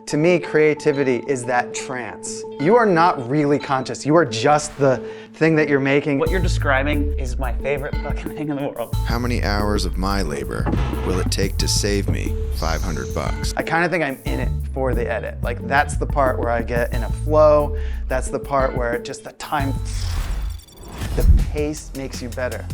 To me, creativity is that trance. You are not really conscious. You are just the thing that you're making. What you're describing is my favorite fucking thing in the world. How many hours of my labor will it take to save me $500? I kind of think I'm in it for the edit. Like, that's the part where I get in a flow. That's the part where just the time, the pace makes you better.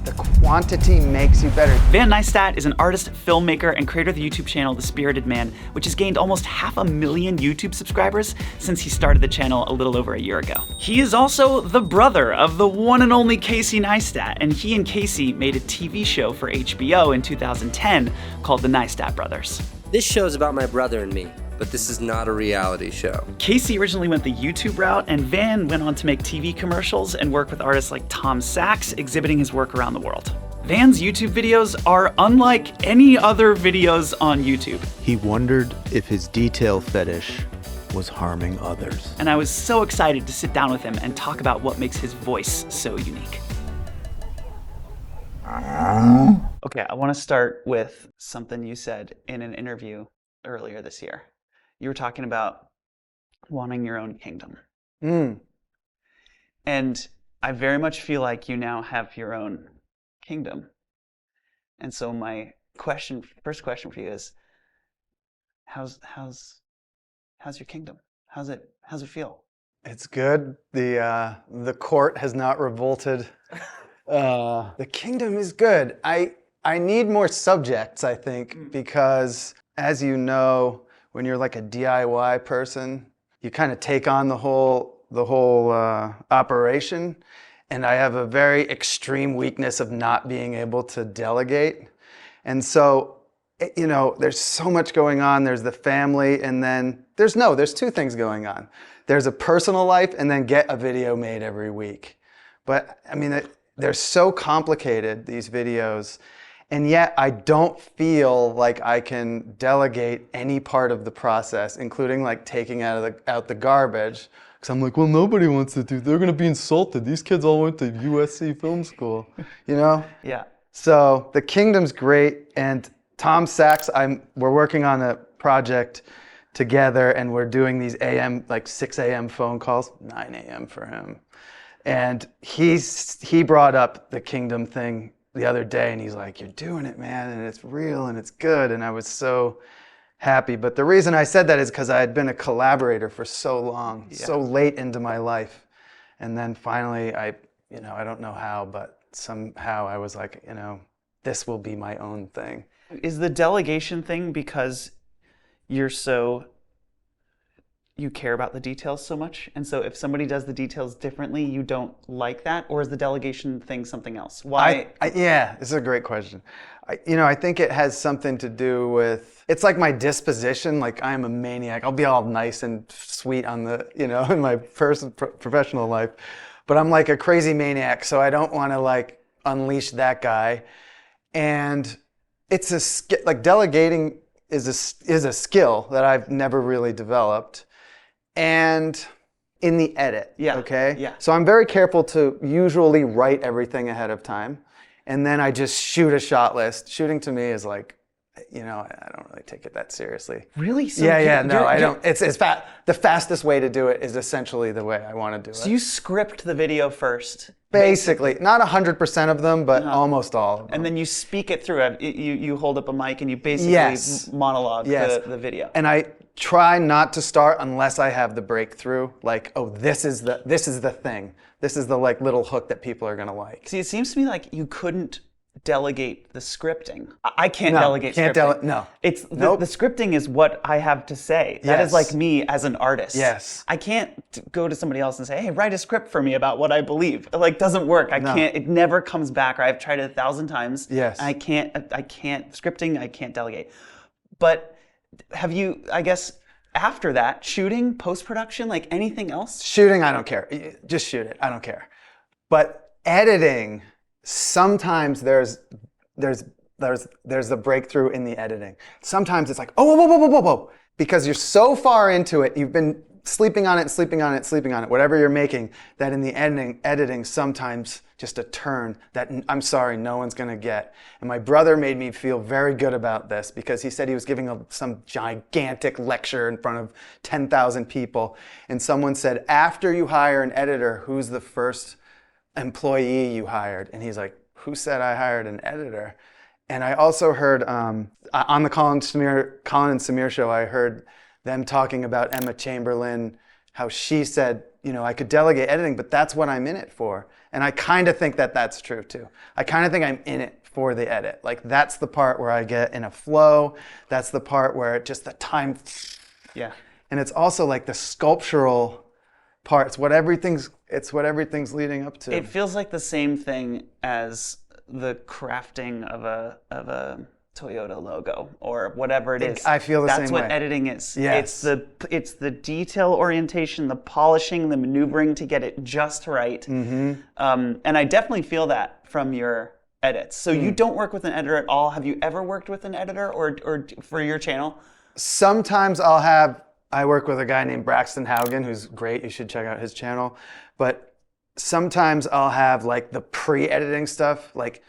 The quantity makes you better. Van Neistat is an artist, filmmaker, and creator of the YouTube channel The Spirited Man, which has gained almost 500,000 YouTube subscribers since he started the channel a little over a year ago. He is also the brother of the one and only Casey Neistat, and he and Casey made a TV show for HBO in 2010 called The Neistat Brothers. This show's about my brother and me, but this is not a reality show. Casey originally went the YouTube route, and Van went on to make TV commercials and work with artists like Tom Sachs, exhibiting his work around the world. Van's YouTube videos are unlike any other videos on YouTube. He wondered if his detail fetish was harming others. And I was so excited to sit down with him and talk about what makes his voice so unique. Okay, I want to start with something you said in an interview earlier this year. You were talking about wanting your own kingdom. And I very much feel like you now have your own kingdom. And so my first question for you is, how's your kingdom? How's it feel? It's good. The court has not revolted. The kingdom is good. I need more subjects, I think, because as you know, when you're like a DIY person, you kind of take on the whole operation. And I have a very extreme weakness of not being able to delegate. And so, you know, there's so much going on. There's the family, and then there's two things going on. There's a personal life, and then get a video made every week. But I mean, they're so complicated, these videos. And yet I don't feel like I can delegate any part of the process, including like taking out the garbage. Because I'm like, well, nobody wants to do, they're going to be insulted. These kids all went to USC film school, you know? Yeah. So the kingdom's great. And Tom Sachs, we're working on a project together, and we're doing these AM, like 6 a.m. phone calls, 9 a.m. for him. And he brought up the kingdom thing the other day, and he's like, you're doing it, man, and it's real and it's good. And I was so happy. But the reason I said that is because I had been a collaborator for so long, so late into my life. And then finally, I don't know how, but somehow I was like, this will be my own thing. Is the delegation thing because you care about the details so much? And so if somebody does the details differently, you don't like that? Or is the delegation thing something else? Why? Yeah, this is a great question. I think it has something to do with, it's like my disposition. Like, I'm a maniac. I'll be all nice and sweet on the, in my professional life. But I'm like a crazy maniac, so I don't want to like unleash that guy. And it's like delegating is a skill that I've never really developed. And in the edit, okay? Yeah. So I'm very careful to usually write everything ahead of time. And then I just shoot a shot list. Shooting to me is like, I don't really take it that seriously. Really? So No, I don't. The fastest way to do it is essentially the way I want to do it. So you script the video first? Basically. Not 100% of them, but almost all of them. And then you speak it through. You hold up a mic and you basically monologue the video. And I try not to start unless I have the breakthrough. Like, oh, this is the thing. This is the like little hook that people are gonna like. See, it seems to me like you couldn't delegate the scripting. I can't delegate scripting. No. It's the scripting is what I have to say. That is like me as an artist. Yes. I can't go to somebody else and say, hey, write a script for me about what I believe. It like doesn't work. I can't, it never comes back. Or I've tried it 1,000 times. Yes. I can't scripting, I can't delegate. But have you, I guess, after that, shooting, post-production, like anything else? Shooting, I don't care. Just shoot it. I don't care. But editing, sometimes there's the breakthrough in the editing. Sometimes it's like, whoa, because you're so far into it, you've been sleeping on it, whatever you're making, that in the editing, sometimes just a turn that I'm sorry, no one's gonna get. And my brother made me feel very good about this because he said he was giving some gigantic lecture in front of 10,000 people. And someone said, after you hire an editor, who's the first employee you hired? And he's like, who said I hired an editor? And I also heard on the Colin and Samir show, I heard them talking about Emma Chamberlain, how she said, you know, I could delegate editing, but that's what I'm in it for. And I kind of think that that's true too. I kind of think I'm in it for the edit. Like that's the part where I get in a flow. That's the part where just the time. Yeah. And it's also like the sculptural part. It's what everything's leading up to. It feels like the same thing as the crafting of a Toyota logo or whatever it is. I feel the same way. That's what editing is. Yes. It's the detail orientation, the polishing, the maneuvering to get it just right. Mm-hmm. And I definitely feel that from your edits. So you don't work with an editor at all. Have you ever worked with an editor or for your channel? Sometimes I work with a guy named Braxton Haugen, who's great. You should check out his channel. But sometimes I'll have like the pre-editing stuff, like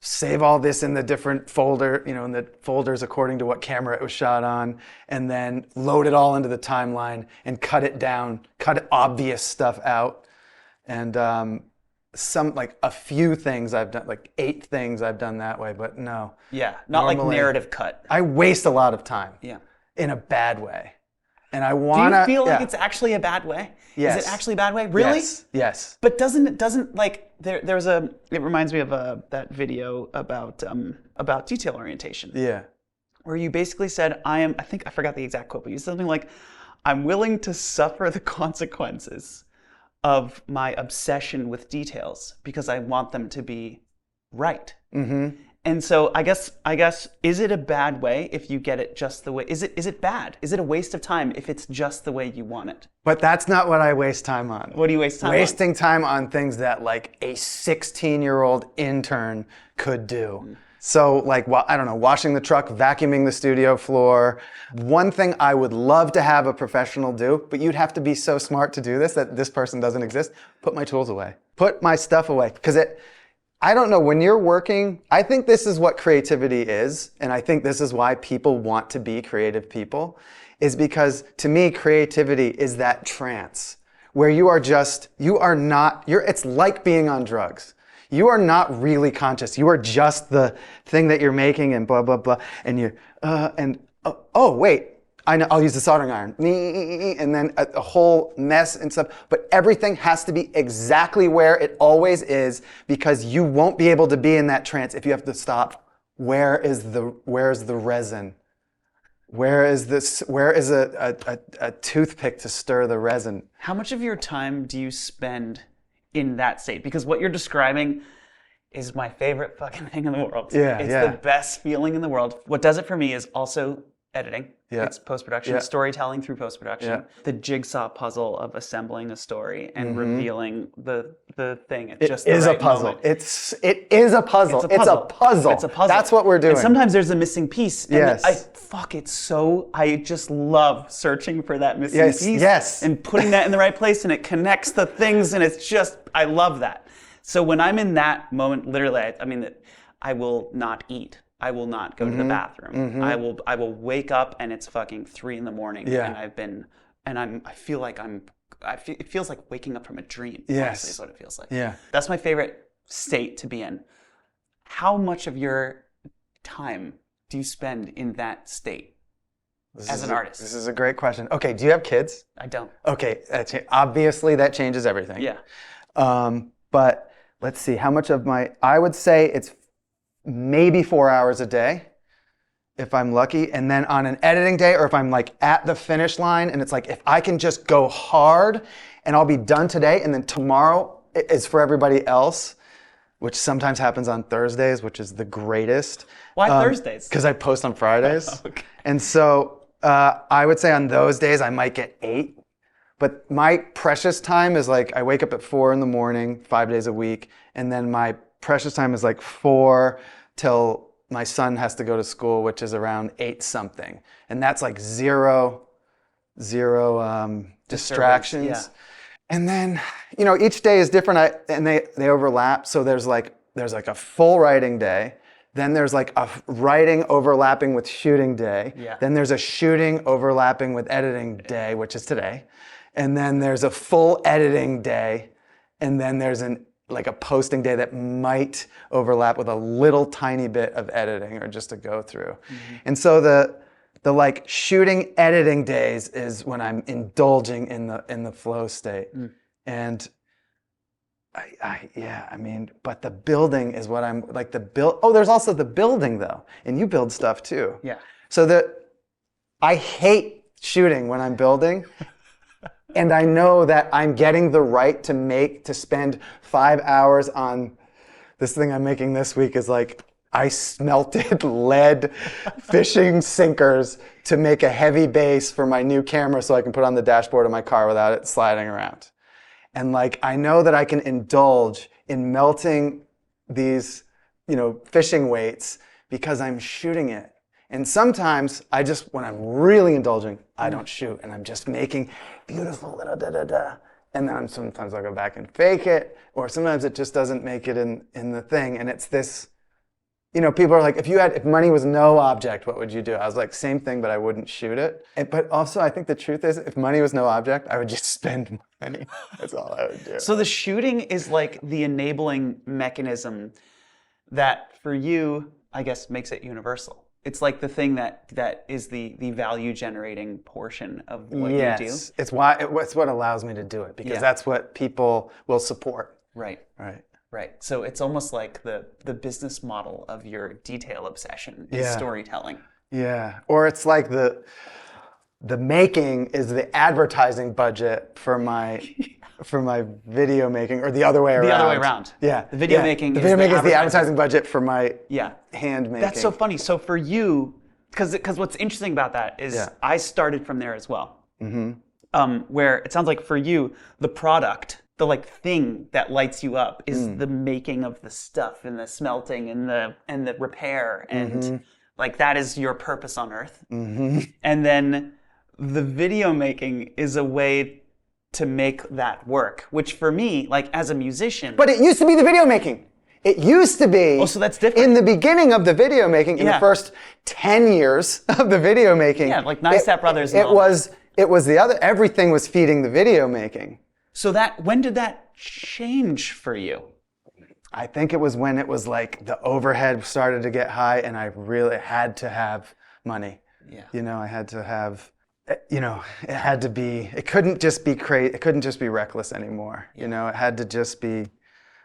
save all this in the different folder, you know, in the folders according to what camera it was shot on, and then load it all into the timeline and cut it down, cut obvious stuff out. And like a few things I've done, like 8 things I've done that way, but no. Yeah, not like Normally, narrative cut. I waste a lot of time. Yeah. In a bad way. And I Do wanna. you feel like yeah. it's actually a bad way? Yes. Is it actually a bad way? Really? Yes. Yes. But doesn't like there's a, it reminds me of that video about detail orientation. Yeah. Where you basically said, I think I forgot the exact quote, but you said something like, I'm willing to suffer the consequences of my obsession with details because I want them to be right. Mm-hmm. And so I guess, is it a bad way if you get it just the way, is it bad? Is it a waste of time if it's just the way you want it? But that's not what I waste time on. What do you waste time on? Wasting time on things that like a 16-year-old intern could do. So like, I don't know, washing the truck, vacuuming the studio floor. One thing I would love to have a professional do, but you'd have to be so smart to do this that this person doesn't exist. Put my tools away. Put my stuff away. Because I don't know, when you're working, I think this is what creativity is, and I think this is why people want to be creative people, is because to me, creativity is that trance where it's like being on drugs. You are not really conscious. You are just the thing that you're making and blah, blah, blah, and oh, wait. I know, I'll use the soldering iron, and then a whole mess and stuff. But everything has to be exactly where it always is because you won't be able to be in that trance if you have to stop. Where is the resin? Where is a toothpick to stir the resin? How much of your time do you spend in that state? Because what you're describing is my favorite fucking thing in the world. Yeah, it's yeah. the best feeling in the world. What does it for me is also editing. Yeah. It's post-production, Yeah. storytelling through post-production. Yeah. The jigsaw puzzle of assembling a story and revealing the thing at It just the is right a puzzle. moment. It is a puzzle. It's a puzzle. It's a puzzle. That's what we're doing. And sometimes there's a missing piece. And Yes. I just love searching for that missing Yes, piece. yes. And putting that in the right place and it connects the things and it's just, I love that. So when I'm in that moment, literally, I will not eat. I will not go to the bathroom. I will wake up and it's fucking 3 a.m. Yeah. and it feels like waking up from a dream. Yes. Honestly, is what it feels like. Yeah. That's my favorite state to be in. How much of your time do you spend in that state as an artist? This is a great question. Okay, do you have kids? I don't. Okay, obviously that changes everything. Yeah. But let's see, how much of I would say it's maybe 4 hours a day if I'm lucky. And then on an editing day, or if I'm like at the finish line and it's like, if I can just go hard and I'll be done today and then tomorrow is for everybody else, which sometimes happens on Thursdays, which is the greatest. Why Thursdays? Because I post on Fridays. Okay. And so I would say on those days I might get 8. But my precious time is like, I wake up at 4 a.m, 5 days a week. And then my precious time is like 4 till my son has to go to school, which is around 8 something. And that's like zero distractions. Yeah. And then, each day is different, and they overlap. So there's like a full writing day. Then there's like a writing overlapping with shooting day. Yeah. Then there's a shooting overlapping with editing day, which is today. And then there's a full editing day. And then there's a posting day that might overlap with a little tiny bit of editing or just to go through. And so the like shooting editing days is when I'm indulging in the flow state. And but the building is what I'm like there's also the building though. And you build stuff too. Yeah. So I hate shooting when I'm building. And I know that I'm getting the right to spend 5 hours on this thing I'm making this week is like, I smelted lead fishing sinkers to make a heavy base for my new camera so I can put on the dashboard of my car without it sliding around. And like, I know that I can indulge in melting these, fishing weights because I'm shooting it. And sometimes when I'm really indulging, I don't shoot and I'm just making beautiful little da-da-da. And then sometimes I'll go back and fake it, or sometimes it just doesn't make it in the thing. And it's this, people are like, if money was no object, what would you do? I was like, same thing, but I wouldn't shoot it. But also I think the truth is, if money was no object, I would just spend money. That's all I would do. So the shooting is like the enabling mechanism that for you, I guess, makes it universal. It's like the thing that is the value generating portion of what you do. It's what allows me to do it because that's what people will support. Right. Right. Right. So it's almost like the business model of your detail obsession is storytelling. Yeah. Or it's like the making is the advertising budget for my video making, or the other way around. The other way around. Yeah. The video making is the advertising budget for my hand making. That's so funny. So for you, because what's interesting about that is I started from there as well. Where it sounds like for you, the product, the like thing that lights you up is the making of the stuff and the smelting and the repair and like that is your purpose on earth. And then the video making is a way to make that work, which for me, like as a musician. But it used to be the video making. It used to be. Oh, so that's different. In the beginning of the video making, in the first 10 years of the video making. Yeah, like Nine Step Brothers. It was the other, everything was feeding the video making. So when did that change for you? I think it was when it was like the overhead started to get high and I really had to have money. Yeah. I had to have, it had to be, it couldn't just be crazy, it couldn't just be reckless anymore. It had to just be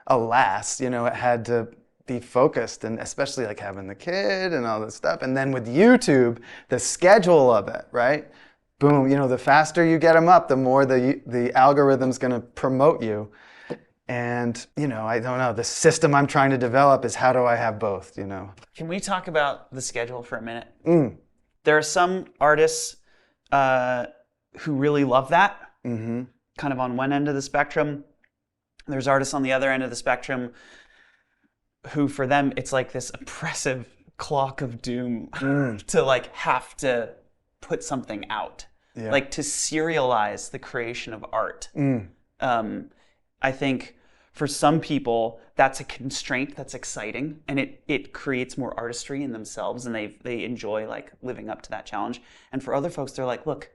a last, it had to be focused, and especially like having the kid and all this stuff. And then with YouTube, the schedule of it, right? Boom, the faster you get them up, the more the algorithm's gonna promote you. And, I don't know, the system I'm trying to develop is how do I have both, Can we talk about the schedule for a minute? There are some artists who really love that, kind of on one end of the spectrum. There's artists on the other end of the spectrum who, for them, it's like this oppressive clock of doom to like have to put something out, like to serialize the creation of art. I think for some people, that's a constraint that's exciting, and it creates more artistry in themselves, and they enjoy like living up to that challenge. And for other folks, they're like, look,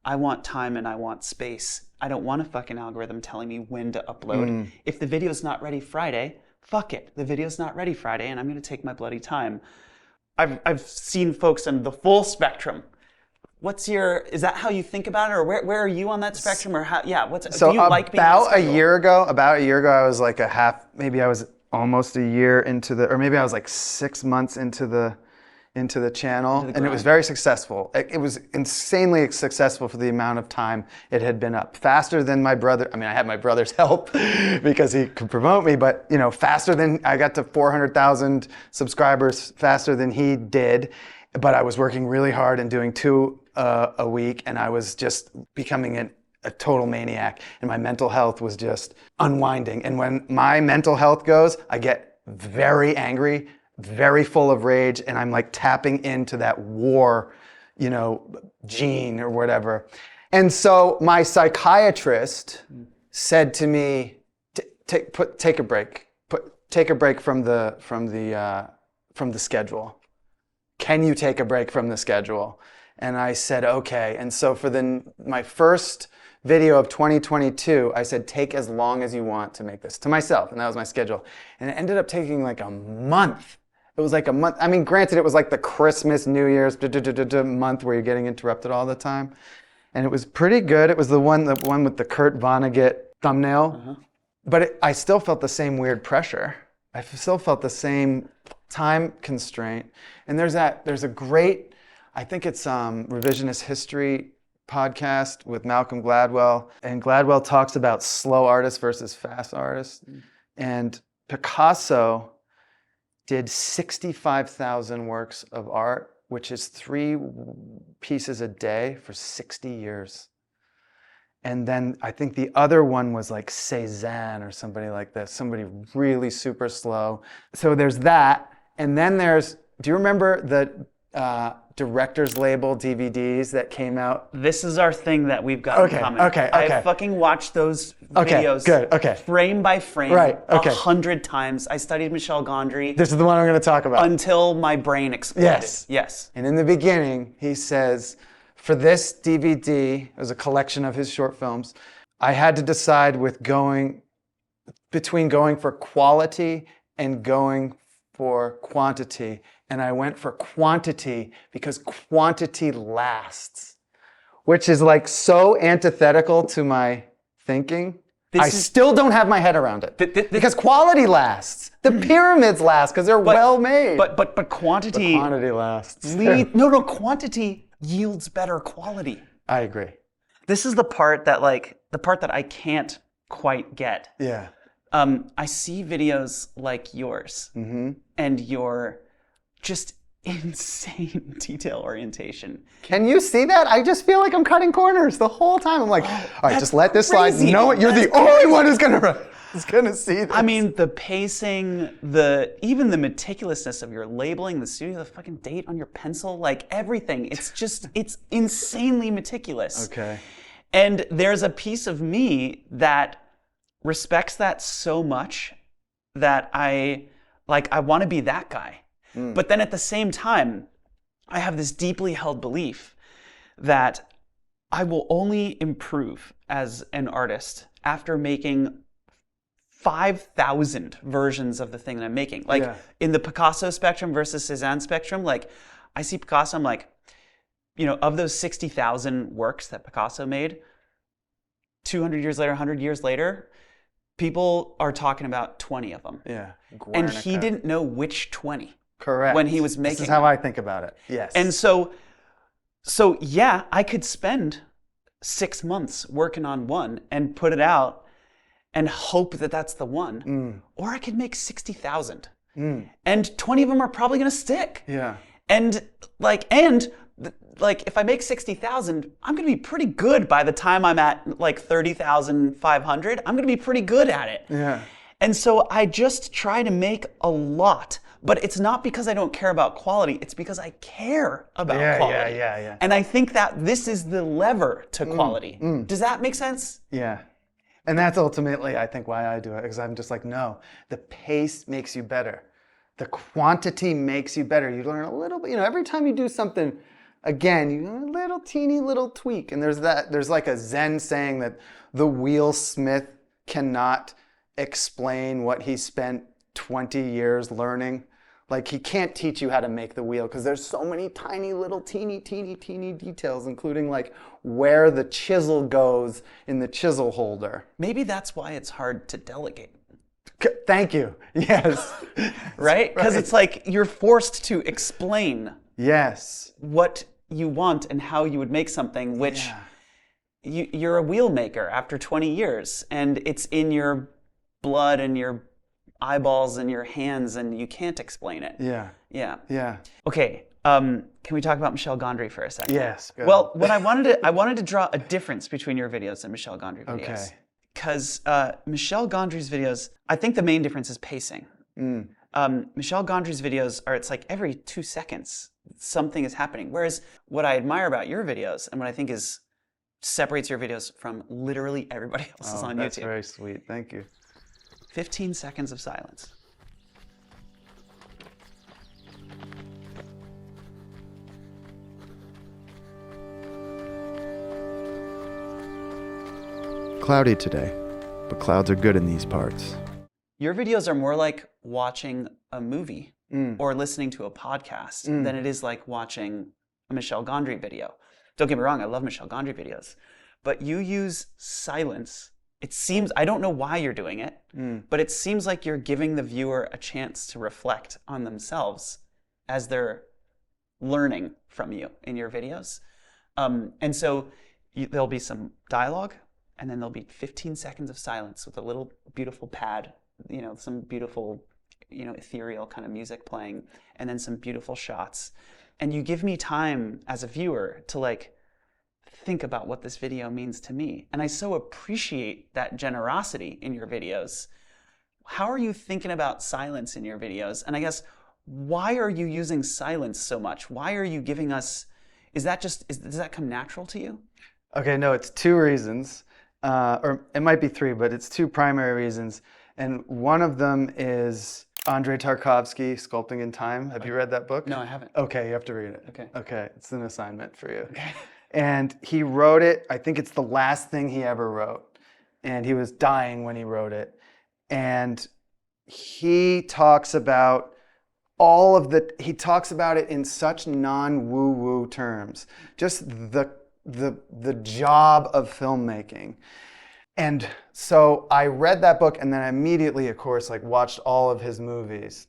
I want time and I want space. I don't want a fucking algorithm telling me when to upload. If the video's not ready Friday, fuck it. The video's not ready Friday, and I'm gonna take my bloody time. I've seen folks in the full spectrum. Is that how you think about it, or where are you on that spectrum, or how? Yeah, So do you like being on the about a schedule? year ago, I was like maybe I was almost a year into or maybe I was like 6 months into the channel, and it was very successful. It was insanely successful for the amount of time it had been up. Faster than my brother. I mean, I had my brother's help because he could promote me, but faster than I got to 400,000 subscribers faster than he did. But I was working really hard and doing 2 a week, and I was just becoming a total maniac, and my mental health was just unwinding. And when my mental health goes, I get very angry, very full of rage, and I'm like tapping into that war, gene or whatever. And so my psychiatrist said to me, take a break. Take a break from the schedule. Can you take a break from the schedule? And I said, okay. And so for my first video of 2022, I said, take as long as you want to make this, to myself. And that was my schedule. And it ended up taking like a month. It was like a month. I mean, granted, it was like the Christmas, New Year's month where you're getting interrupted all the time. And it was pretty good. It was the one with the Kurt Vonnegut thumbnail. But I still felt the same weird pressure. I still felt the same time constraint. And there's a great, I think it's Revisionist History podcast with Malcolm Gladwell. And Gladwell talks about slow artists versus fast artists. And Picasso did 65,000 works of art, which is 3 pieces a day for 60 years. And then I think the other one was like Cézanne or somebody like this, somebody really super slow. So there's that. And then do you remember the director's label DVDs that came out? This is our thing that we've got in common. Okay. I fucking watched those videos frame by frame 100 times. I studied Michel Gondry. This is the one I'm going to talk about. Until my brain exploded. Yes. And in the beginning, he says, for this DVD, it was a collection of his short films, I had to decide between going for quality and going for quantity. And I went for quantity because quantity lasts, which is like so antithetical to my thinking. I still don't have my head around it. Because quality lasts. The pyramids last because they're well made. But quantity. But quantity lasts. Quantity yields better quality. I agree. This is the part that I can't quite get. Yeah. I see videos like yours and your just insane detail orientation. Can you see that? I just feel like I'm cutting corners the whole time. I'm like, all right, just let this slide. Know it. You're the only one who's gonna see this. I mean, the pacing, even the meticulousness of your labeling, the studio, the fucking date on your pencil, like everything. It's insanely meticulous. Okay. And there's a piece of me that respects that so much that I want to be that guy. But then at the same time, I have this deeply held belief that I will only improve as an artist after making 5,000 versions of the thing that I'm making. In the Picasso spectrum versus Cézanne spectrum, I see Picasso, I'm like, of those 60,000 works that Picasso made, 200 years later, 100 years later, people are talking about 20 of them. Yeah. And he didn't know which 20. Correct. When he was making This is how I think about it. Yes. And so yeah, I could spend 6 months working on one and put it out and hope that that's the one. Or I could make 60,000. And 20 of them are probably going to stick. Yeah. And if I make 60,000, I'm going to be pretty good by the time I'm at 30,500. I'm going to be pretty good at it. Yeah. And so I just try to make a lot, but it's not because I don't care about quality. It's because I care about quality. Yeah. And I think that this is the lever to quality. Does that make sense? Yeah. And that's ultimately, I think, why I do it, because I'm just like, no, the pace makes you better. The quantity makes you better. You learn a little bit, every time you do something, again, you do a little teeny little tweak. And there's like a Zen saying that the wheelsmith cannot explain what he spent 20 years learning. Like, he can't teach you how to make the wheel because there's so many tiny little teeny details, including where the chisel goes in the chisel holder. Maybe that's why it's hard to delegate. Thank you. Yes. Right? Because it's you're forced to explain what you want and how you would make something, which you're a wheel maker after 20 years, and it's in your blood and your eyeballs and your hands, and you can't explain it. Yeah. Okay. Can we talk about Michel Gondry for a second? Yes. Go Well, what I wanted to draw a difference between your videos and Michel Gondry videos. Okay. Because Michel Gondry's videos, I think the main difference is pacing. Michel Gondry's videos are, it's every 2 seconds something is happening. Whereas what I admire about your videos and what I think is separates your videos from literally everybody else's on That's YouTube. very sweet. Thank you. 15 seconds of silence. Cloudy today, but clouds are good in these parts. Your videos are more like watching a movie or listening to a podcast than it is like watching a Michel Gondry video. Don't get me wrong, I love Michel Gondry videos, but you use silence. It seems, I don't know why you're doing it, but it seems like you're giving the viewer a chance to reflect on themselves as they're learning from you in your videos. And so there'll be some dialogue, and then there'll be 15 seconds of silence with a little beautiful pad, some beautiful, ethereal kind of music playing, and then some beautiful shots. And you give me time as a viewer to like think about what this video means to me. And I so appreciate that generosity in your videos. How are you thinking about silence in your videos? And I guess, why are you using silence so much? Why are you giving us, does that come natural to you? Okay, no, it's two reasons. Or it might be three, but it's two primary reasons. And one of them is Andrei Tarkovsky, Sculpting in Time. Have you read that book? No, I haven't. Okay, you have to read it. Okay. Okay, it's an assignment for you. Okay. And he wrote it, I think it's the last thing he ever wrote. And he was dying when he wrote it. And he talks about he talks about it in such non-woo-woo terms. Just the job of filmmaking. And so I read that book, and then I immediately, of course, like watched all of his movies.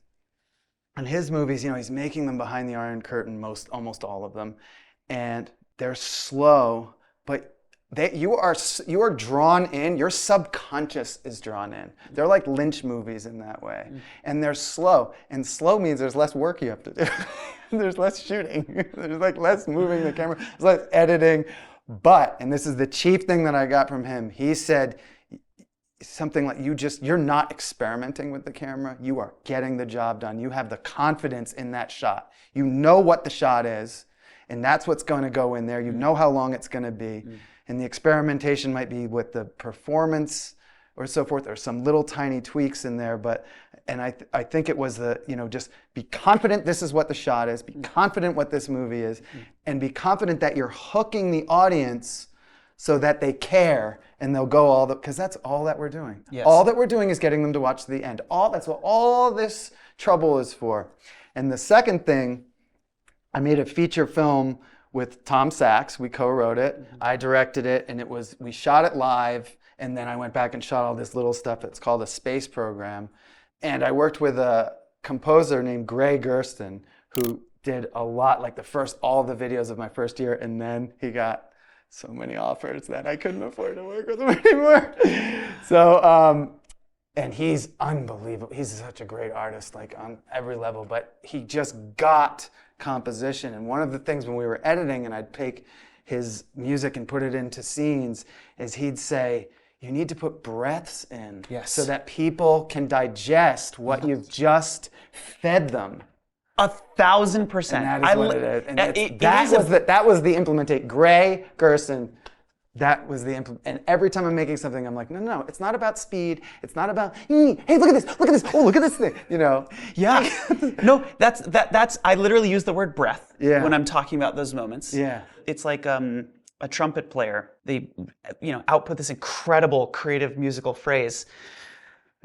And his movies, he's making them behind the Iron Curtain, almost all of them. And they're slow, but you are drawn in. Your subconscious is drawn in. They're like Lynch movies in that way. And they're slow. And slow means there's less work you have to do. There's less shooting. There's like less moving the camera. There's less editing. But, and this is the chief thing that I got from him, he said something like, you're not experimenting with the camera. You are getting the job done. You have the confidence in that shot. You know what the shot is, and that's what's going to go in there. You know how long it's going to be. And the experimentation might be with the performance or so forth, or some little tiny tweaks in there. And I think it was just be confident this is what the shot is, be confident what this movie is, and be confident that you're hooking the audience so that they care and they'll go because that's all that we're doing. Yes. All that we're doing is getting them to watch to the end. That's what all this trouble is for. And the second thing, I made a feature film with Tom Sachs. We co-wrote it. I directed it, and we shot it live, and then I went back and shot all this little stuff. It's called a space program. And I worked with a composer named Gray Gersten, who did a lot, like all the videos of my first year, and then he got so many offers that I couldn't afford to work with him anymore. So, and he's unbelievable. He's such a great artist, like on every level, but he just got composition. And one of the things when we were editing and I'd take his music and put it into scenes is he'd say, you need to put breaths in so that people can digest what you've just fed them. 1,000%. And that is what it is. And that was the implementation. Gray Gersten, that was the and every time I'm making something, I'm like, no, it's not about speed. It's not about, hey, look at this. Oh, look at this thing. Yeah. No, that's I literally use the word breath when I'm talking about those moments. Yeah. It's like a trumpet player. They output this incredible creative musical phrase,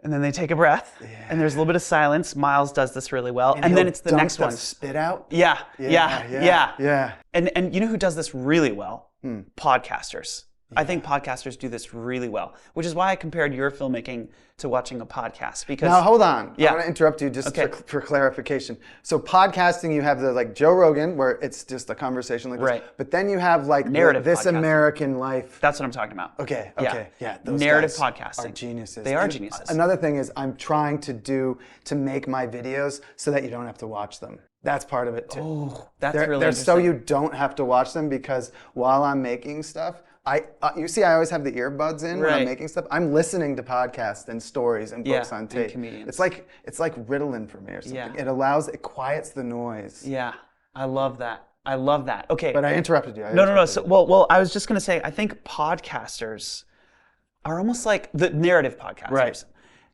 and then they take a breath, and there's a little bit of silence. Miles does this really well, and then it's the next one. Spit out. Yeah. Yeah. And you know who does this really well? Podcasters. I think podcasters do this really well, which is why I compared your filmmaking to watching a podcast. Because now hold on, Yeah. I want to interrupt you just for clarification. So podcasting, you have the like Joe Rogan, where it's just a conversation like this. Right. But then you have like Narrative This podcasting. American Life. That's what I'm talking about. Okay. Yeah. Those Narrative guys podcasting. are geniuses. They are And geniuses. Another thing is I'm trying to make my videos so that you don't have to watch them. That's part of it too. Oh, that's They're really so interesting. you don't have to watch them, because while I'm making stuff, you see I always have the earbuds in when Right. I'm making stuff. I'm listening to podcasts and stories and books on and tape. comedians. It's like Ritalin for me or something. Yeah. It quiets the noise. Yeah, I love that. I love that. Okay. But I interrupted you. No. So, well, I was just going to say, I think podcasters are almost like the narrative podcasters. Right.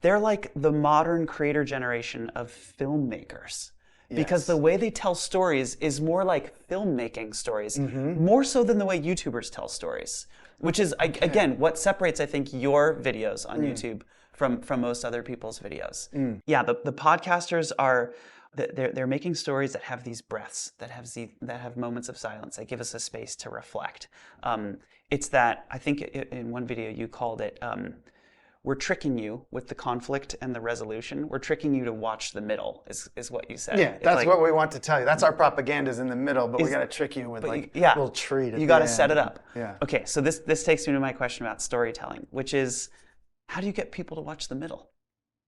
They're like the modern creator generation of filmmakers. Because the way they tell stories is more like filmmaking stories, more so than the way YouTubers tell stories. Which is, again, what separates, I think, your videos on YouTube from most other people's videos. Yeah, the podcasters are, they're making stories that have these breaths, that have moments of silence, that give us a space to reflect. It's that, I think in one video you called it, we're tricking you with the conflict and the resolution. We're tricking you to watch the middle, is what you said. Yeah, that's what we want to tell you. That's our propaganda's in the middle, but we got to trick you with a little treat at You got to the set it end. up. Yeah. Okay, so this takes me to my question about storytelling, which is, how do you get people to watch the middle?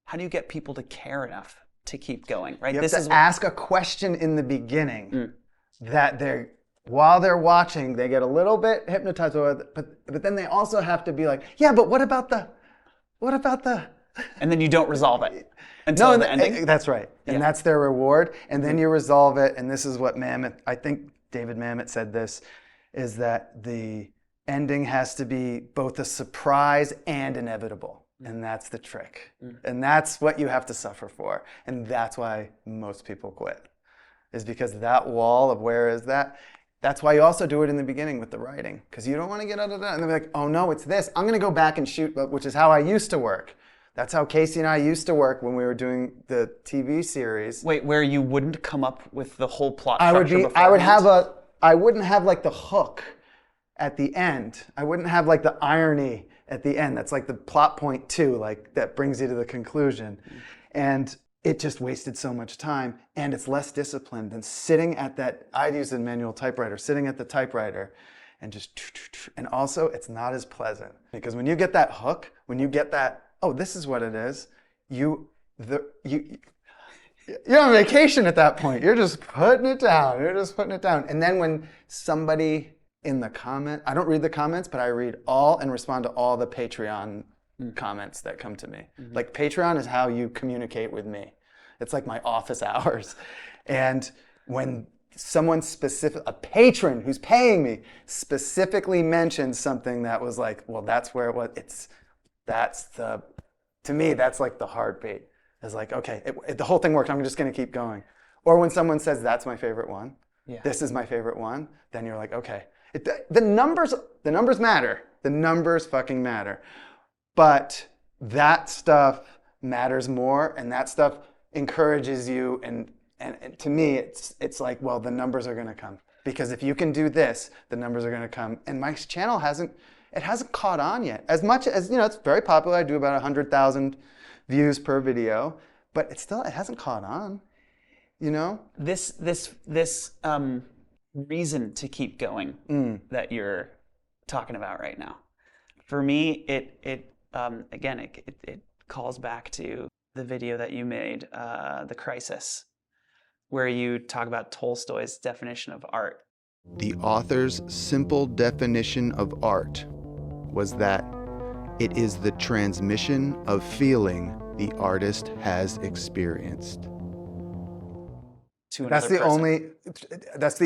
How do you get people to care enough to keep going, right? You have to ask a question in the beginning that while they're watching, they get a little bit hypnotized with it, but then they also have to be like, yeah, but what about the... And then you don't resolve it until the ending? That's right. And that's their reward. And then you resolve it. And this is what I think David Mamet said this, is that the ending has to be both a surprise and inevitable. And that's the trick. And that's what you have to suffer for. And that's why most people quit, is because that wall of where is that? That's why you also do it in the beginning with the writing, because you don't want to get out of that. And they're like, oh no, it's this. I'm going to go back and shoot, which is how I used to work. That's how Casey and I used to work when we were doing the TV series. Wait, where you wouldn't come up with the whole plot I structure would I wouldn't have like the hook at the end. I wouldn't have like the irony at the end. That's like the plot point too, like that brings you to the conclusion. And it just wasted so much time, and it's less disciplined than sitting at that. I'd use a manual typewriter, sitting at the typewriter, and just. And also, it's not as pleasant, because when you get that hook, when you get that, oh, this is what it is, you're on vacation at that point. You're just putting it down. And then when somebody in the comment, I don't read the comments, but I read all and respond to all the Patreon comments that come to me. Like, Patreon is how you communicate with me. It's like my office hours. And when someone specific, a patron who's paying me, specifically mentioned something that was like, well, that's where it was. To me, that's like the heartbeat. It's like, okay, the whole thing worked. I'm just going to keep going. Or when someone says, that's my favorite one. Yeah. This is my favorite one. Then you're like, okay. The numbers matter. The numbers fucking matter. But that stuff matters more, and that stuff encourages you. And to me, it's like, well, the numbers are going to come, because if you can do this, the numbers are going to come. And my channel hasn't caught on yet. As much as, it's very popular. I do about 100,000 views per video, but it hasn't caught on. This reason to keep going that you're talking about right now, for me, it calls back to the video that you made, The Crisis, where you talk about Tolstoy's definition of art. The author's simple definition of art was that it is the transmission of feeling the artist has experienced. That's the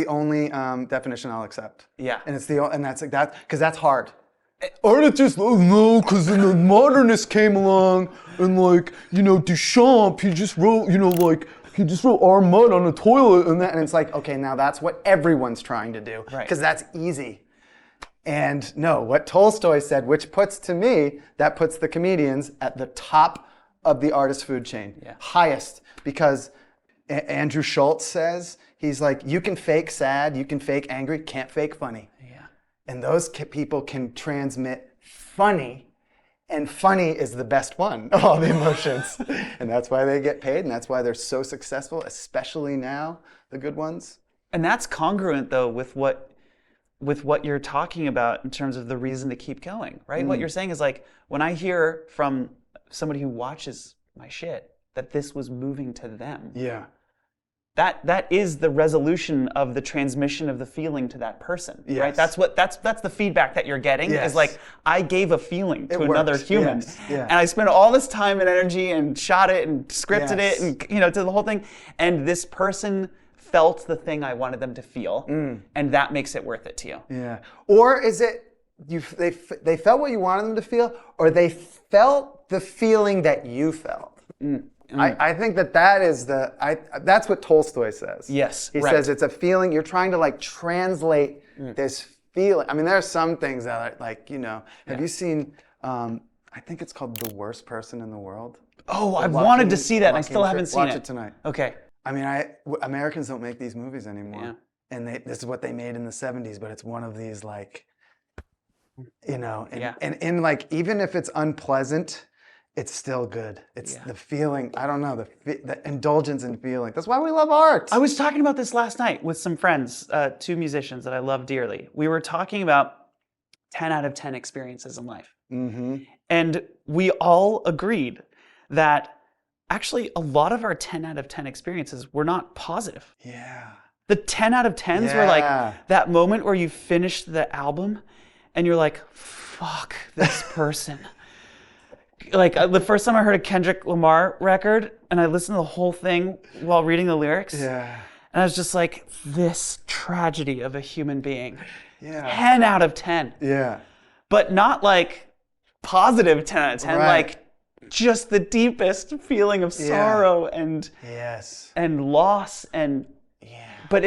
only definition I'll accept. Yeah. And that's like that, because that's hard. Artists just, no, because then the modernists came along, and Duchamp, he just wrote Armand on a toilet, and it's like, okay, now that's what everyone's trying to do, because that's easy. And no, what Tolstoy said, which puts the comedians at the top of the artist food chain, highest, because Andrew Schultz says, he's like, you can fake sad, you can fake angry, can't fake funny. Yeah. And those people can transmit funny, and funny is the best one of all the emotions. And that's why they get paid, and that's why they're so successful, especially now, the good ones. And that's congruent, though, with what you're talking about in terms of the reason to keep going, right? What you're saying is, like, when I hear from somebody who watches my shit that this was moving to them. Yeah. That is the resolution of the transmission of the feeling to that person, right? That's the feedback that you're getting, is like, I gave a feeling to another human, and I spent all this time and energy and shot it and scripted it and to the whole thing, and this person felt the thing I wanted them to feel, and that makes it worth it to you. Yeah. Or is it they felt what you wanted them to feel, or they felt the feeling that you felt? I think that is that's what Tolstoy says. Yes, He right. says it's a feeling. You're trying to like translate this feeling. I mean, there are some things that are like, have you seen, I think it's called The Worst Person in the World? Oh, I've wanted to see that, and I Joaquin still haven't Phoenix. seen Watch it. it tonight. Okay. I mean, Americans don't make these movies anymore. Yeah. And this is what they made in the 70s, but it's one of these like, Yeah. and in like, even if it's unpleasant, it's still good. It's the feeling, I don't know, the indulgence in feeling. That's why we love art. I was talking about this last night with some friends, two musicians that I love dearly. We were talking about 10 out of 10 experiences in life. And we all agreed that actually a lot of our 10 out of 10 experiences were not positive. Yeah. The 10 out of 10s were like Yeah. that moment where you finished the album and you're like, fuck this person. Like the first time I heard a Kendrick Lamar record and I listened to the whole thing while reading the lyrics. Yeah. And I was just like, this tragedy of a human being. Yeah. 10 out of 10. Yeah. But not like positive 10 out of 10, Right. like just the deepest feeling of sorrow and Yes. loss and but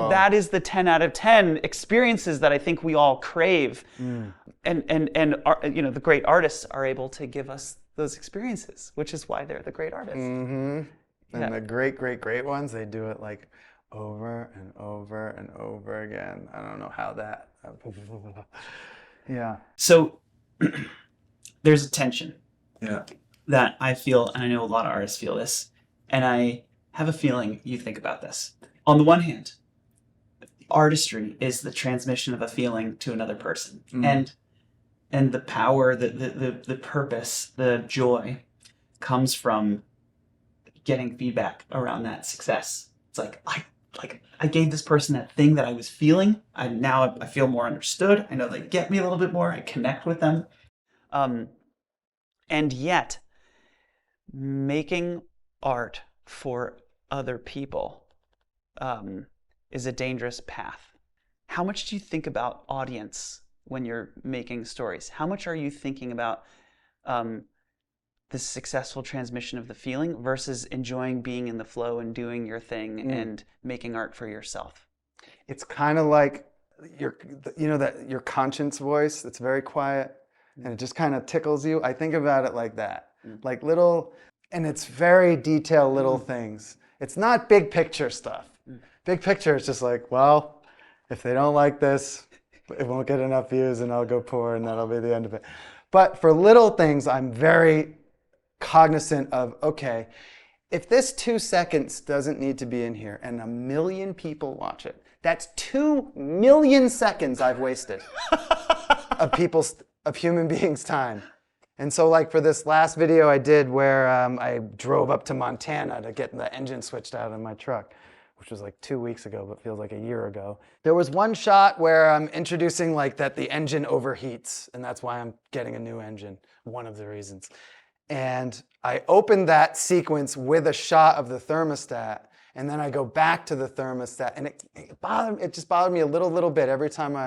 that is the 10 out of 10 experiences that I think we all crave. And the great artists are able to give us those experiences, which is why they're the great artists. And the great ones, they do it like over and over and over again. I don't know how that. Yeah. So there's a tension Yeah. that I feel, and I know a lot of artists feel this, and I have a feeling you think about this. On the one hand, artistry is the transmission of a feeling to another person, and the power, the purpose, the joy comes from getting feedback around that success. It's like I gave this person that thing that I was feeling. I feel more understood. I know they get me a little bit more. I connect with them. And yet, making art for other people is a dangerous path. How much do you think about audience when you're making stories? How much are you thinking about the successful transmission of the feeling versus enjoying being in the flow and doing your thing and making art for yourself? It's kind of like your conscience voice that's very quiet and it just kind of tickles you. I think about it like that, like little, and it's very detailed little things. It's not big picture stuff. Big picture is just like, well, if they don't like this, it won't get enough views and I'll go poor and that'll be the end of it. But for little things, I'm very cognizant of, okay, if this 2 seconds doesn't need to be in here and 1 million people watch it, that's 2 million seconds I've wasted of human beings' time. And so like for this last video I did where I drove up to Montana to get the engine switched out of my truck, which was like 2 weeks ago, but feels like a year ago. There was one shot where I'm introducing like that the engine overheats, and that's why I'm getting a new engine, one of the reasons. And I opened that sequence with a shot of the thermostat, and then I go back to the thermostat, and it just bothered me a little bit every time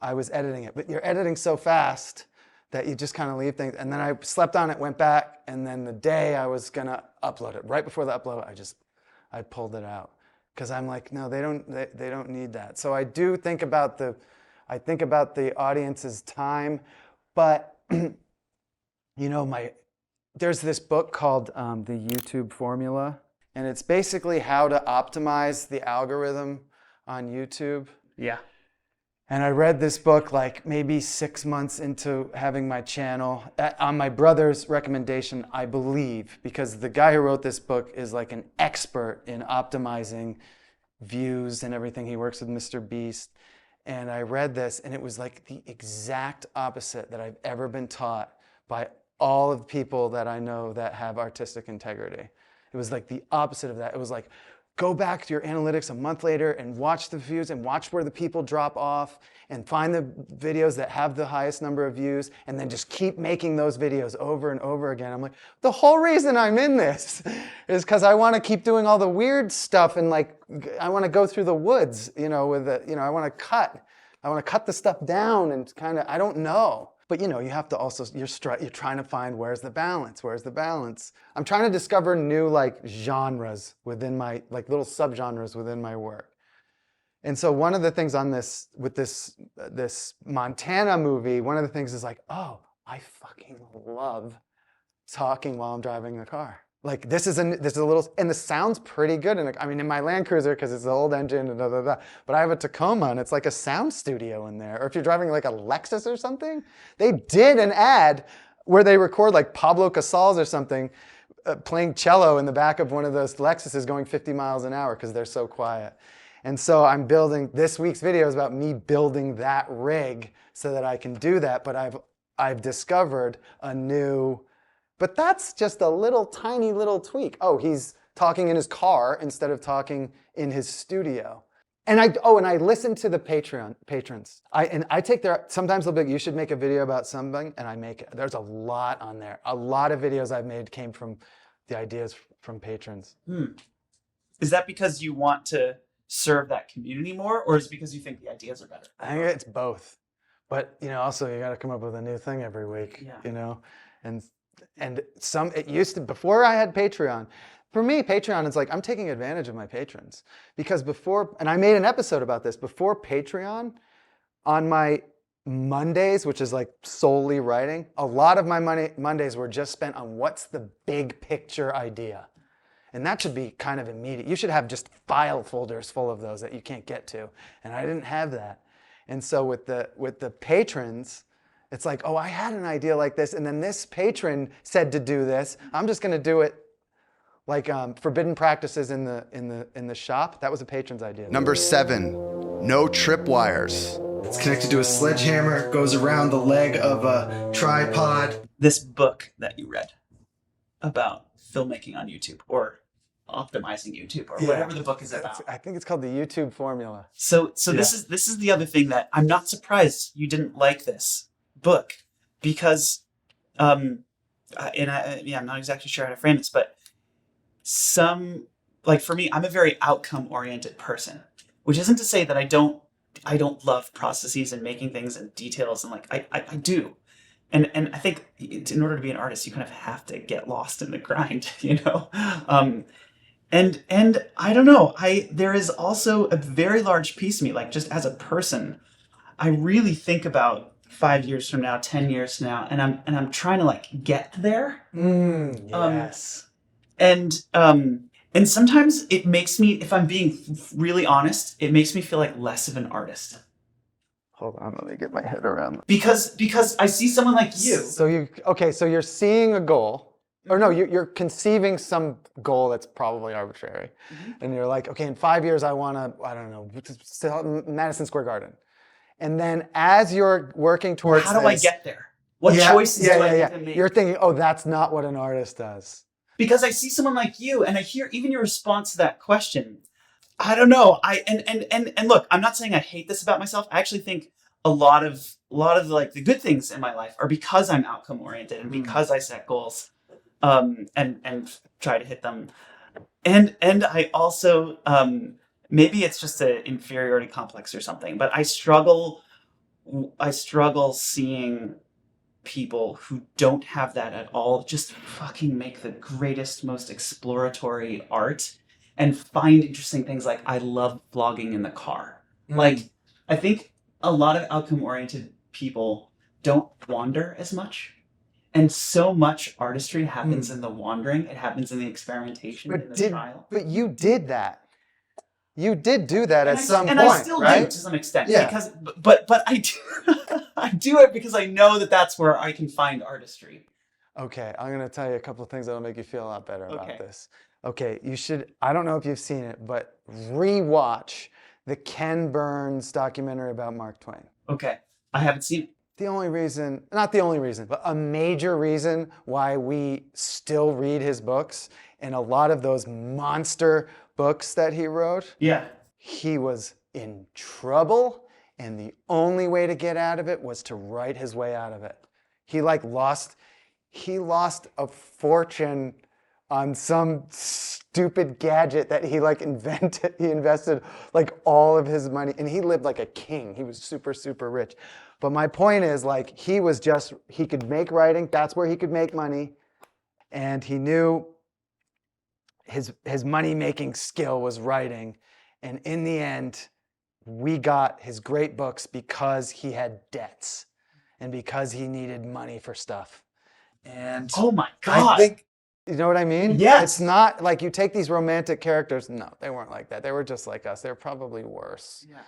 I was editing it. But you're editing so fast that you just kind of leave things. And then I slept on it, went back, and then the day I was gonna upload it, right before the upload, I pulled it out. Because I'm like, no, they don't need that. So I do think about the audience's time, but there's this book called The YouTube Formula, and it's basically how to optimize the algorithm on YouTube. Yeah. And I read this book like maybe 6 months into having my channel, on my brother's recommendation, I believe, because the guy who wrote this book is like an expert in optimizing views and everything. He works with Mr. Beast. And I read this, and it was like the exact opposite that I've ever been taught by all of the people that I know that have artistic integrity. It was like the opposite of that. It was like, go back to your analytics a month later and watch the views and watch where the people drop off and find the videos that have the highest number of views and then just keep making those videos over and over again. I'm like, the whole reason I'm in this is because I want to keep doing all the weird stuff and like, I want to go through the woods, you know, with the, you know, I want to cut the stuff down and kind of, I don't know. But you know, you have to also, you're trying to find where's the balance. I'm trying to discover new like genres within my, like little subgenres within my work. And so one of the things on this, with this Montana movie, one of the things is like, oh, I fucking love talking while I'm driving the car. Like this is a little, and the sound's pretty good. And I mean, in my Land Cruiser, because it's the old engine and but I have a Tacoma and it's like a sound studio in there. Or if you're driving like a Lexus or something, they did an ad where they record like Pablo Casals or something playing cello in the back of one of those Lexuses going 50 miles an hour because they're so quiet. And so I'm building, this week's video is about me building that rig so that I can do that. But I've discovered a new, but that's just a little tiny little tweak. Oh, he's talking in his car instead of talking in his studio. And I listen to the patrons. I take sometimes they'll be like, you should make a video about something, and I make it. There's a lot on there. A lot of videos I've made came from the ideas from patrons. Is that because you want to serve that community more, or is it because you think the ideas are better? I think it's both. But, you know, also you got to come up with a new thing every week, Yeah. you know? And it used to, before I had Patreon, for me, Patreon is like, I'm taking advantage of my patrons. Because before, and I made an episode about this, before Patreon, on my Mondays, which is like solely writing, a lot of my Mondays were just spent on what's the big picture idea. And that should be kind of immediate. You should have just file folders full of those that you can't get to. And I didn't have that. And so with the patrons, it's like, oh, I had an idea like this, and then this patron said to do this. I'm just going to do it like forbidden practices in the shop. That was a patron's idea. Number 7, no tripwires. It's connected to a sledgehammer, goes around the leg of a tripod. This book that you read about filmmaking on YouTube or optimizing YouTube or whatever the book is about. I think it's called the YouTube Formula. So this is the other thing that I'm not surprised you didn't like this book, because I'm not exactly sure how to frame this, but for me, I'm a very outcome oriented person, which isn't to say that I don't love processes and making things and details, and like I do. And I think in order to be an artist, you kind of have to get lost in the grind, you know? And I don't know, there is also a very large piece of me, like just as a person, I really think about 5 years from now, 10 years from now, and I'm trying to like get there. Yes. And sometimes it makes me, if I'm being really honest, it makes me feel like less of an artist. Hold on, let me get my head around. Because I see someone like you. So you're seeing a goal, or no, you're conceiving some goal that's probably arbitrary, and you're like, okay, in 5 years I want to, I don't know, sell Madison Square Garden, and then as you're working towards, how do I get there? What choices do I get to make? You're thinking, oh, that's not what an artist does. Because I see someone like you, and I hear even your response to that question. I don't know. And look, I'm not saying I hate this about myself. I actually think a lot of like the good things in my life are because I'm outcome oriented and because I set goals, and try to hit them. And I also, maybe it's just an inferiority complex or something, but I struggle seeing people who don't have that at all just fucking make the greatest, most exploratory art and find interesting things. Like, I love vlogging in the car. Like, I think a lot of outcome-oriented people don't wander as much. And so much artistry happens in the wandering. It happens in the experimentation, in the trial. But you did that. You did do that at some point, and I still right? do to some extent. Yeah. Because, but I do, I do it because I know that that's where I can find artistry. Okay, I'm going to tell you a couple of things that'll make you feel a lot better about Okay. this. Okay, you should, I don't know if you've seen it, but rewatch the Ken Burns documentary about Mark Twain. Okay, I haven't seen it. The only reason, not the only reason, but a major reason why we still read his books, and a lot of those monster books that he wrote, Yeah. he was in trouble, and the only way to get out of it was to write his way out of it. He lost a fortune on some stupid gadget that he invented. He invested all of his money, and he lived like a king. He was super, super rich. But my point is he could make writing. That's where he could make money. And he knew his money-making skill was writing. And in the end, we got his great books because he had debts and because he needed money for stuff. And Oh my God. I think, you know what I mean? Yes. It's not like you take these romantic characters. No, they weren't like that. They were just like us. They were probably worse. Yeah.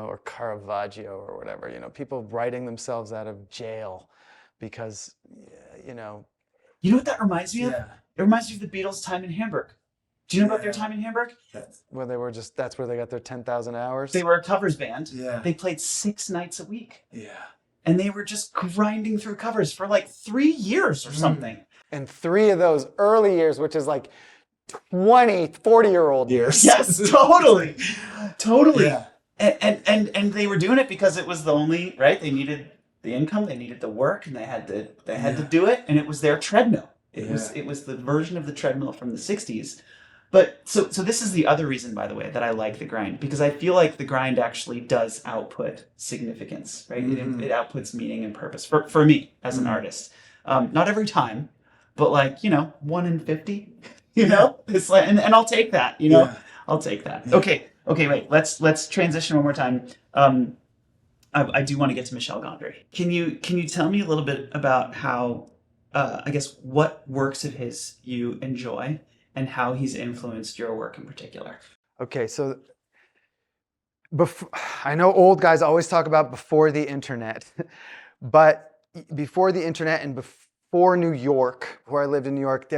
Or Caravaggio or whatever. People writing themselves out of jail because, You know what that reminds me of? It reminds me of the Beatles' time in Hamburg. Do you know about their time in Hamburg? well, that's where they got their 10,000 hours. They were a covers band. Yeah. They played 6 nights a week. Yeah. And they were just grinding through covers for 3 years or something. And 3 of those early years, which is 20, 40-year-old years. Yes, totally. Totally. Yeah. And they were doing it because it was the only, right? They needed the income, they needed the work, and they had to do it, and it was their treadmill. It was the version of the treadmill from the 60s. But so this is the other reason, by the way, that I like the grind, because I feel like the grind actually does output significance, right? Mm-hmm. It outputs meaning and purpose for me as an artist. Not every time, but 1 in 50, it's and I'll take that, I'll take that. Yeah. Okay, wait, let's transition one more time. I do want to get to Michel Gondry. Can you tell me a little bit about how, I guess, what works of his you enjoy and how he's influenced your work in particular? Okay, so I know old guys always talk about before the internet, but before the internet and before New York, where I lived in New York,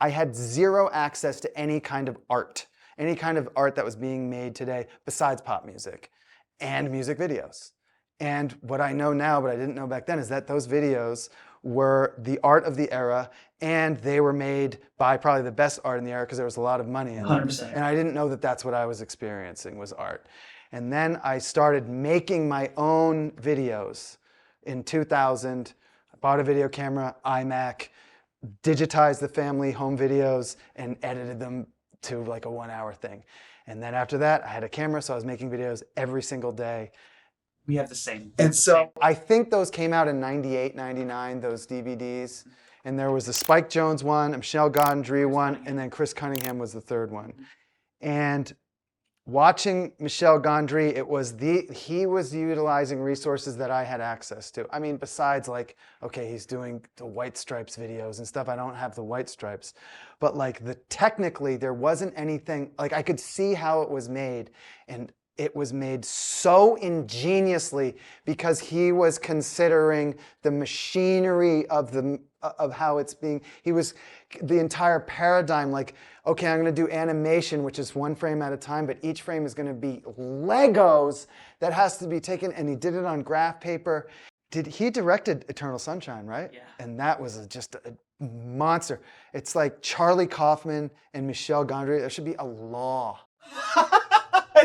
I had zero access to any kind of art that was being made today besides pop music and music videos. And what I know now, but I didn't know back then, is that those videos were the art of the era, and they were made by probably the best art in the era because there was a lot of money in it. 100%. And I didn't know that that's what I was experiencing was art. And then I started making my own videos in 2000. I bought a video camera, iMac, digitized the family home videos, and edited them to a 1-hour thing. And then after that, I had a camera, so I was making videos every single day. We have the same. And so I think those came out in 98, 99, those DVDs. And there was the Spike Jonze one, a Michel Gondry one, and then Chris Cunningham was the third one. And watching Michel Gondry, he was utilizing resources that I had access to. I mean, besides he's doing the White Stripes videos and stuff. I don't have the White Stripes. But technically, there wasn't anything, I could see how it was made. And it was made so ingeniously because he was considering the machinery of how it's being. He was the entire paradigm. Okay, I'm going to do animation, which is 1 frame at a time, but each frame is going to be Legos that has to be taken. And he did it on graph paper. He directed Eternal Sunshine, right? Yeah. And that was just a monster. It's like Charlie Kaufman and Michel Gondry. There should be a law.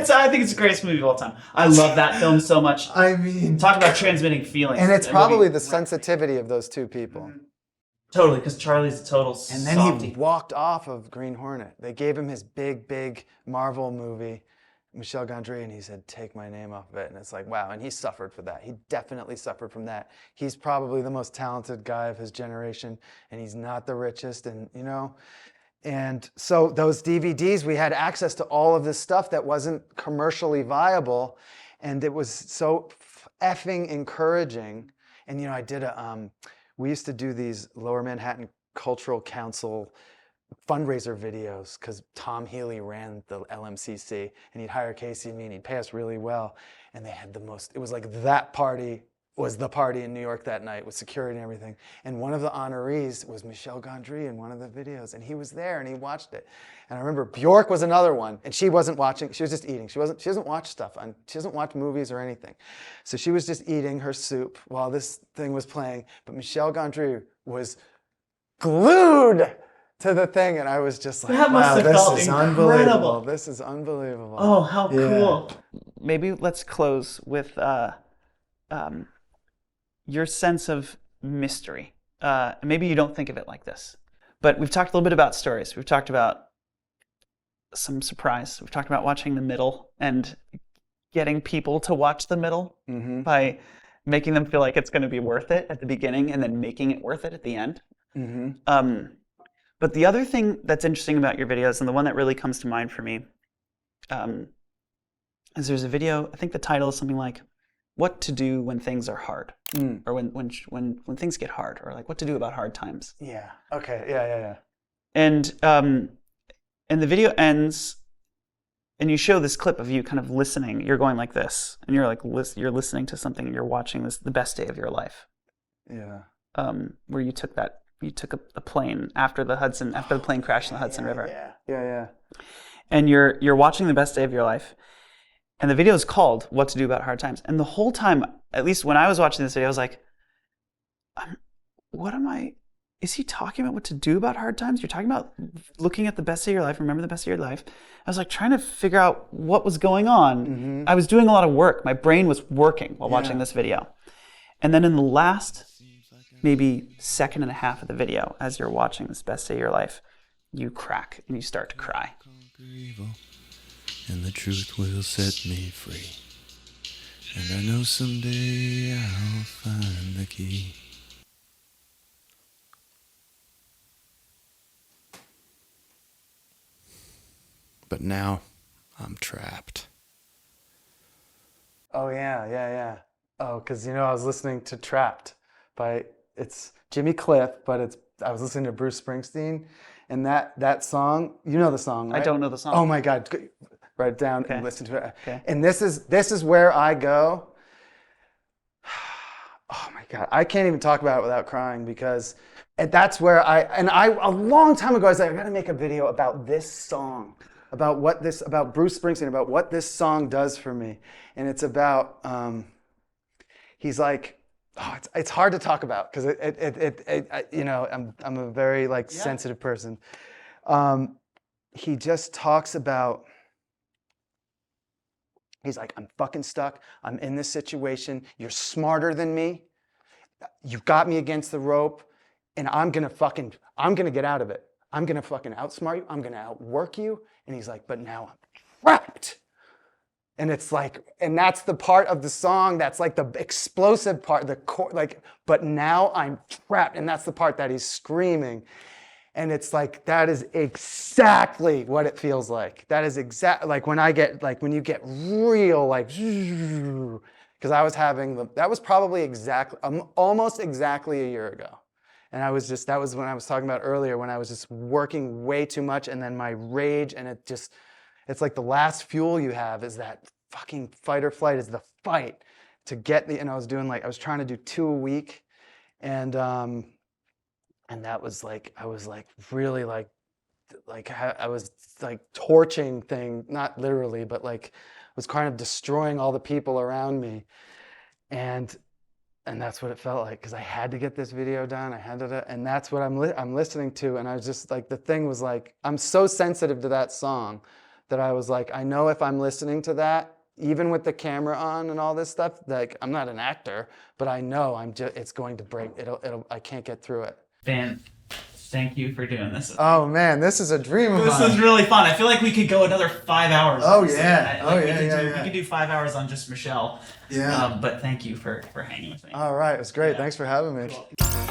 I think it's the greatest movie of all time. I love that film so much. I mean, talk about transmitting feelings. And it's probably the sensitivity of those two people. Totally, because Charlie's a total And then softie. he walked off of Green Hornet. They gave him his big Marvel movie, Michel Gondry, and he said, take my name off of it. And it's wow. And he suffered for that. He definitely suffered from that. He's probably the most talented guy of his generation, and he's not the richest, and And so those DVDs, we had access to all of this stuff that wasn't commercially viable, and it was so effing encouraging. And I did we used to do these Lower Manhattan Cultural Council fundraiser videos because Tom Healy ran the LMCC, and he'd hire Casey and me, and he'd pay us really well. And they had it was that party was the party in New York that night with security and everything. And one of the honorees was Michel Gondry in one of the videos, and he was there and he watched it. And I remember Bjork was another one, and she wasn't watching, she was just eating. She doesn't watch stuff, she doesn't watch movies or anything. So she was just eating her soup while this thing was playing, but Michel Gondry was glued to the thing, and I was just like, That must wow, have this felt is incredible. unbelievable. This is unbelievable. Oh, how Yeah. cool. Maybe let's close with your sense of mystery. Maybe you don't think of it like this, but we've talked a little bit about stories. We've talked about some surprise. We've talked about watching the middle and getting people to watch the middle by making them feel like it's going to be worth it at the beginning and then making it worth it at the end. But the other thing that's interesting about your videos, and the one that really comes to mind for me, is there's a video, I think the title is something like, "What to do when things are hard," or when things get hard, or like what to do about hard times. Yeah. Okay. Yeah. And the video ends, and you show this clip of you kind of listening. You're going like this, and you're like you're listening to something, and you're watching this the best day of your life. Yeah. Where you took a plane after the plane crashed in the Hudson River. Yeah. And you're watching the best day of your life. And the video is called "What to Do About Hard Times." And the whole time, at least when I was watching this video, I was like, is he talking about what to do about hard times? You're talking about looking at the best day of your life, remember the best day of your life. I was like trying to figure out what was going on. I was doing a lot of work. My brain was working while watching this video. And then in the last maybe second and a half of the video, as you're watching this best day of your life, you crack and you start to cry. And the truth will set me free. And I know someday I'll find the key. But now I'm trapped. Oh yeah. Oh, because I was listening to "Trapped" it's Jimmy Cliff, but I was listening to Bruce Springsteen, and that song, you know the song, right? I don't know the song. Oh my God, write it down and listen to it. Okay. And this is where I go. Oh my God, I can't even talk about it without crying, because that's where a long time ago I was like, I got to make a video about this song, about Bruce Springsteen, about what this song does for me. And it's about, he's like, it's hard to talk about because I'm a very sensitive person. He just talks about, he's like, I'm fucking stuck. I'm in this situation. You're smarter than me. You got me against the rope, and I'm gonna get out of it. I'm gonna fucking outsmart you. I'm gonna outwork you. And he's like, but now I'm trapped. And it's like, and that's the part of the song that's like the explosive part, the core, but now I'm trapped. And that's the part that he's screaming. And it's like, that is exactly what it feels like. That is exactly, when you get real, because I was that was probably almost exactly a year ago. And that was when I was talking about earlier, when I was just working way too much, and then my rage, and it's like the last fuel you have is that fucking fight or flight, is the fight to get and I was trying to do 2 a week, and that was I was really I was torching thing, not literally, but was kind of destroying all the people around me, and that's what it felt like, because I had to get this video done. I had to, and that's what I'm listening to, and I was just the thing was I'm so sensitive to that song that I was I know if I'm listening to that, even with the camera on and all this stuff, I'm not an actor, but I know it's going to break. I can't get through it. Van, thank you for doing this. Oh man, this is a dream of This mine. is really fun. I feel like we could go another 5 hours. Oh, on this. yeah. We could do 5 hours on just Michelle. Yeah. But thank you for hanging with me. All right, it was great. Thanks for having me. Cool.